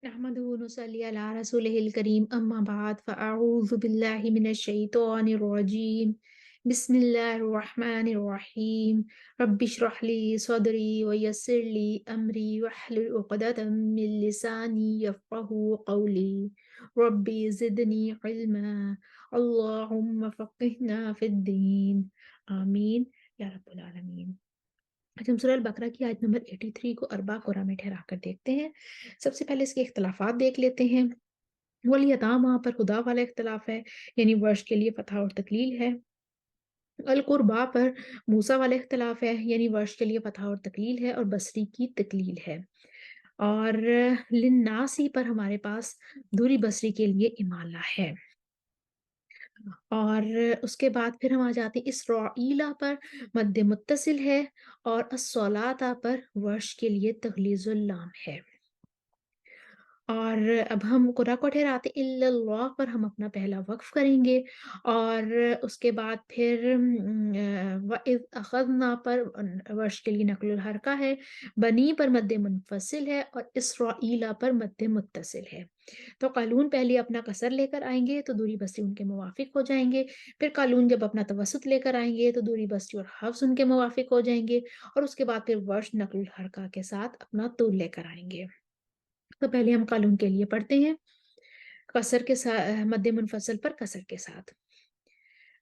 नहमदुहु व नुसल्ली अला रसूलिहिल करीम अम्मा बाद फ़अऊज़ु बिल्लाहि मिनश शैतानिर रजीम बिस्मिल्लाहिर रहमानिर रहीम रब्बिश्रह ली सदरी व यस्सिर ली अमरी वहलुल उक़दतम मिन लिसानी यफ़क़हू क़ौली रब्बी ज़िदनी इल्मा अल्लाहुम्मा फ़क़्हिना फ़िद्दीन आमीन या रब्बल आलमीन। आज हम सूरह अल-बकरा की आयत नंबर 83 को अरबा क़ुरा में ठहराकर देखते हैं। सबसे पहले इसके इख्तिलाफ़ात देख लेते हैं। वल यतामा पर खुदा वाला इख्तिलाफ़ है, यानी वर्ष के लिए फ़तह और तक़लील है। अल कुर्बा पर मूसा वाला इख्तिलाफ़ है, यानी वर्ष के लिए फ़तह और तक़लील है और बसरी की तक़लील है। और लिन्नासी पर हमारे पास दूरी बसरी के लिए इमाला है। और उसके बाद फिर हम आ जाते हैं इसराईला पर मद्दे मुत्तसिल है और अस्सलाता पर वर्ष के लिए तग़लीज़ुल लाम है। और अब हम कुरान को ठहराते इल्लल्लाह पर हम अपना पहला वक़्फ़ करेंगे और उसके बाद फिर वइज़ अख़ज़ना पर वर्ष के लिए नक़्लुल हरका है, बनी पर मद्दे मुनफ़सिल है और इसराईला पर मद्दे मुत्तसिल है। तो क़ालून पहले अपना कसर लेकर आएँगे तो दूरी बसरी उनके मुवाफ़िक हो जाएँगे, फिर क़ालून जब अपना तवस्सुत लेकर आएँगे तो दूरी बसरी और हफ़्ज़ उनके मुवाफ़िक हो जाएँगे और उसके बाद फिर वर्ष नक़्लुल हरका के साथ अपना तूल लेकर आएँगे। तो पहले हम क़ालून के लिए पढ़ते हैं, कसर के मद्दे मुनफ़सल पर कसर के साथ।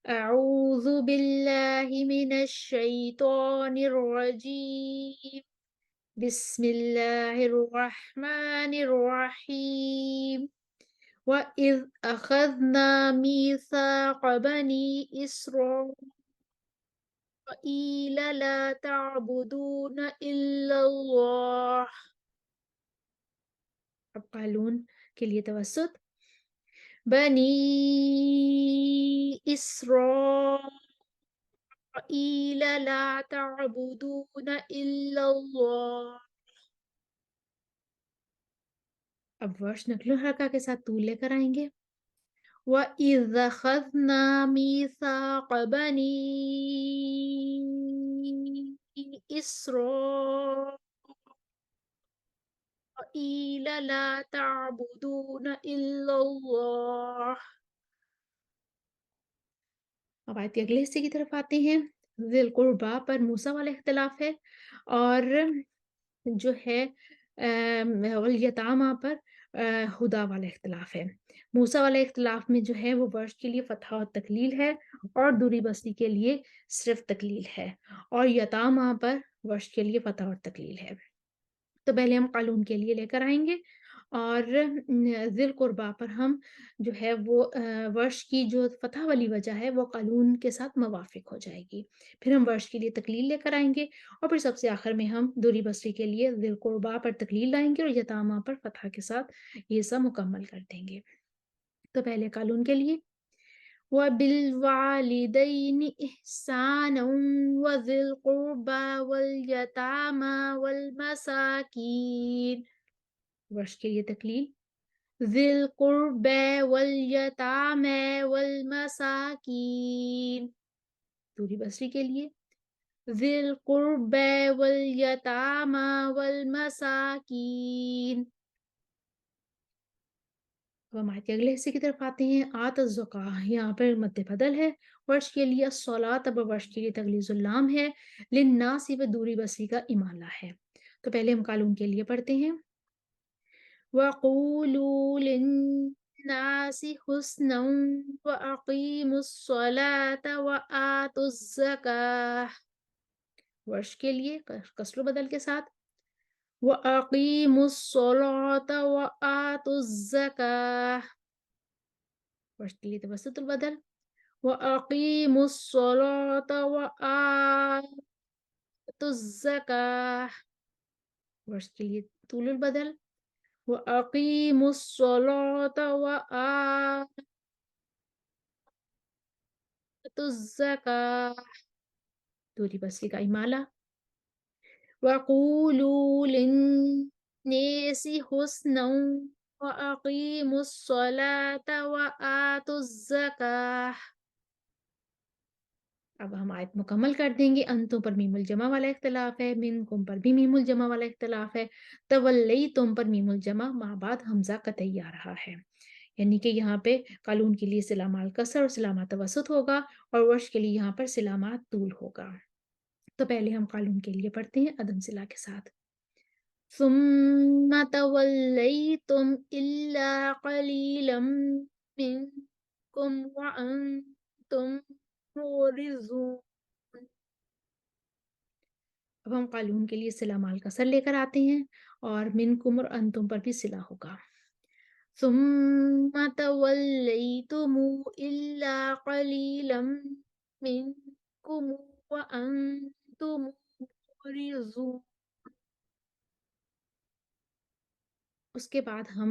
अऊज़ु बिल्लाहि मिनश शैतानिर रजीम बिस्मिल्लाहिर रहमानिर रहीम वइज़ अख़ज़ना मीसाक़ बनी इस्राईला ला तअबुदूना इल्लल्लाह। अब क़ालून के लिए तवस्सुत बनी इस्राईला ला तअबुदूना इल्लल्लाह। अब वर्ष नक़्ल हरका के साथ तूल लेकर आएँगे। वइज़ अख़ज़ना मीसाक़ बनी इस्राईला ला तअबुदूना इल्लल्लाह। अब आयत के अगले हिस्से की तरफ आते हैं। ज़िल कुर्बा पर मूसा वाला इख्तिलाफ़ है और जो है वल यतामा पर हुदा वाला इख्तिलाफ़ है। मूसा वाला इख्तिलाफ़ में जो है वो वर्ष के लिए फ़तह और तक़लील है और दूरी बसरी के लिए सिर्फ़ तक़लील है और यतामा पर वर्ष के लिए फ़तह और तक़लील है। तो पहले हम क़ालून के लिए लेकर आएँगे और ज़िल कुर्बा पर हम जो है वो वर्ष की जो फ़तह वाली वजह है वो क़ालून के साथ मुवाफ़िक हो जाएगी। फिर हम वर्ष के लिए तक़लील लेकर आएँगे और फिर सबसे आखिर में हम दूरी बसरी के लिए ज़िल कुर्बा पर तक़लील लाएँगे और यतामा पर फ़तह के साथ ये सब मुकम्मल कर देंगे। तो पहले क़ालून के लिए वबिलवालिदैनि इहसानन वज़िल कुर्बा वल यतामा वल मसाकीन। वर्ष के लिए तक़लील ज़िल कुर्बा वल यतामा वल मसाकीन। दूरी बसरी के लिए ज़िल कुर्बा वल यतामा वल मसाकीन। अब हम आयत के अगले हिस्से की तरफ आते हैं। ज़का यहाँ पर मद्दे बदल है। वर्ष के लिए अस्सलात अब वर्ष के लिए तग़लीज़ुल लाम है। लिन्नासी व दूरी बसरी का इमाला है। तो पहले हम क़ालून के लिए पढ़ते हैं। वक़ूलू लिन्नासी हुस्नन व अक़ीमुस्सलात व आतुज़्ज़काह। वर्ष के लिए कसरो बदल के साथ व अक़ीमुस्सलात व आतुज़्ज़काह। वर्ष के लिए तवस्सुतुल बदल व अक़ीमुस्सलात व आतुज़्ज़काह। वर्ष के लिए तूलुल बदल व अक़ीमुस्सलात व आतुज़्ज़काह। दूरी बसरी का इमाला वक़ूलू लिन्नासी हुस्नन व अक़ीमुस्सलात व आतुज़्ज़काह। अब हम आयत मुकम्मल कर देंगे। अंतों पर मीमुल जमा वाला इख्तिलाफ है, मिनकुम पर भी मीमुल जमा वाला इख्तिलाफ है, तवल्लैतुम पर मीमुल जमा माँ बाद हमज़ा कतई आ रहा है। यानी कि यहाँ पे कालून के लिए सिला माल कसर और सिला मा तवस्सुत होगा और वर्ष के लिए यहाँ पर सिला मा तूल होगा। तो पहले हम कालून के लिए पढ़ते हैं अदम सिला के साथ। सुम्मा तवल्लैतुम इल्ला कलीलम मिनकुम व अंतुम मुरिज़ून। अब हम कालून के लिए सिला माल कसर लेकर आते हैं और मिनकुम और अंतुम पर भी सिला होगा। सुम्मा तवल्लैतुम इल्ला कलीलम मिनकुम व अंतुम मुरिज़ून। उसके बाद हम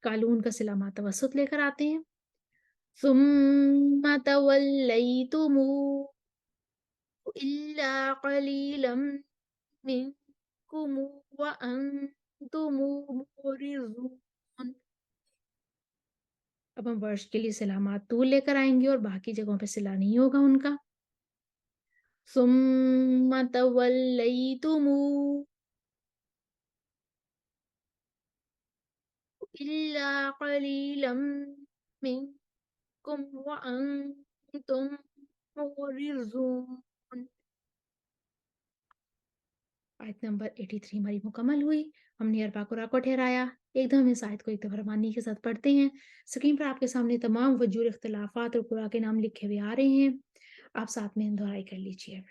कालून का सिला मा तवस्सुत लेकर आते हैं। सुम्मा तवल्लैतुम इल्ला कलीलम मिनकुम व अंतुम मुरिज़ून। अब हम वर्ष के लिए सिला मा तूल लेकर आएंगे और बाकी जगहों पे सिला नहीं होगा उनका। सुम्मा तवल्लैतुम इल्ला कलीलम मिनकुम व अंतुम मुरिज़ून। आयत नंबर 83 हमारी मुकम्मल हुई। हमने अरबा कुरा को ठहराया। एकदम हम इस आयत को एक दफ़ा रवानी के साथ पढ़ते हैं। स्क्रीन पर आपके सामने तमाम वजूह इख्तिलाफ़ात और कुरा के नाम लिखे हुए आ रहे हैं। आप साथ में दोहराई कर लीजिए।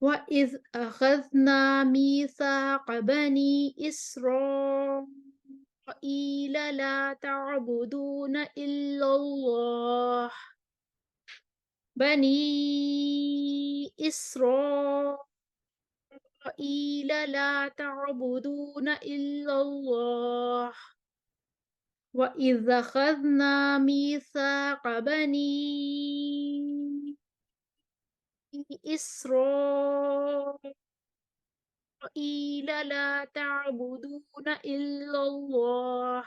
وَإِذْ أَخَذْنَا مِيثَاقَ بَنِي إِسْرَائِيلَ لَا تَعْبُدُونَ إِلَّا اللَّهَ بَنِي إِسْرَائِيلَ لَا تَعْبُدُونَ إِلَّا اللَّهَ وَإِذْ أَخَذْنَا مِيثَاقَ بَنِي إِسْرَائِيلَ لا تعبدون إلا الله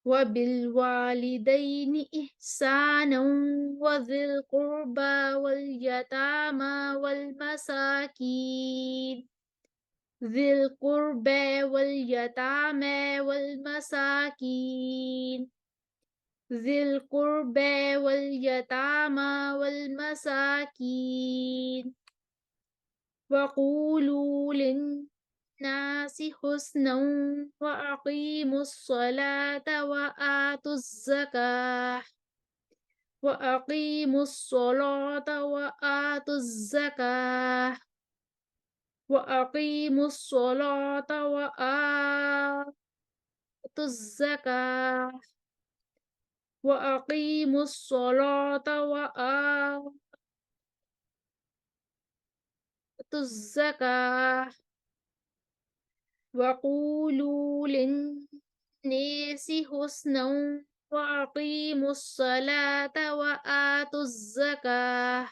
وبالوالدين إحسانا وذي القربى واليتامى والمساكين ذي القربى واليتامى والمساكين ذي القربى واليتامى والمساكين وقولوا للناس حسنا وأقيموا الصلاة وآتوا الزكاة وقولوا للناس حسنا وأقيموا الصلاة وآتوا الزكاة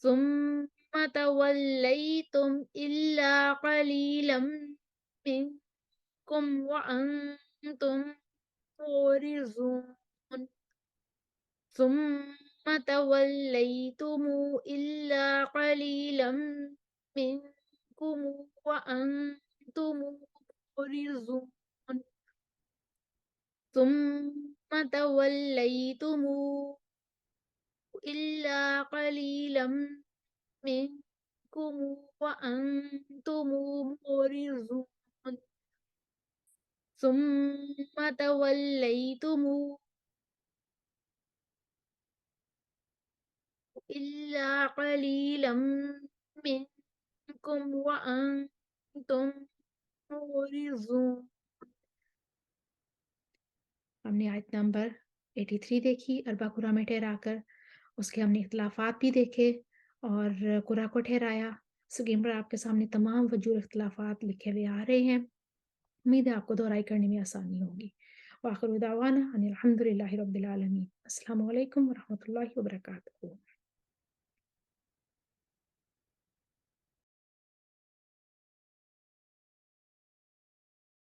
ثم توليتم إلا قليلا منكم وأنتم معرضون ثم توليتم إلا قليلا منكم وأنتم معرضون ثم توليتم إلا قليلا منكم وأنتم معرضون ثم توليتم إلا قليلا منكم وأنتم معرضون। हमने आयत नंबर 83 देखी अरबा कुरा में ठहराकर। उसके हमने इख्तिलाफात भी देखे और कुरा को ठहराया। स्क्रीन पर आपके सामने तमाम वजूह इख्तिलाफात लिखे हुए आ रहे हैं। उम्मीद है आपको दोहराई करने में आसानी होगी। व आखिर दावाना अनिल हम्दुलिल्लाहि रब्बिल आलमीन। अस्सलामु अलैकुम व रहमतुल्लाहि व बरकातुहू।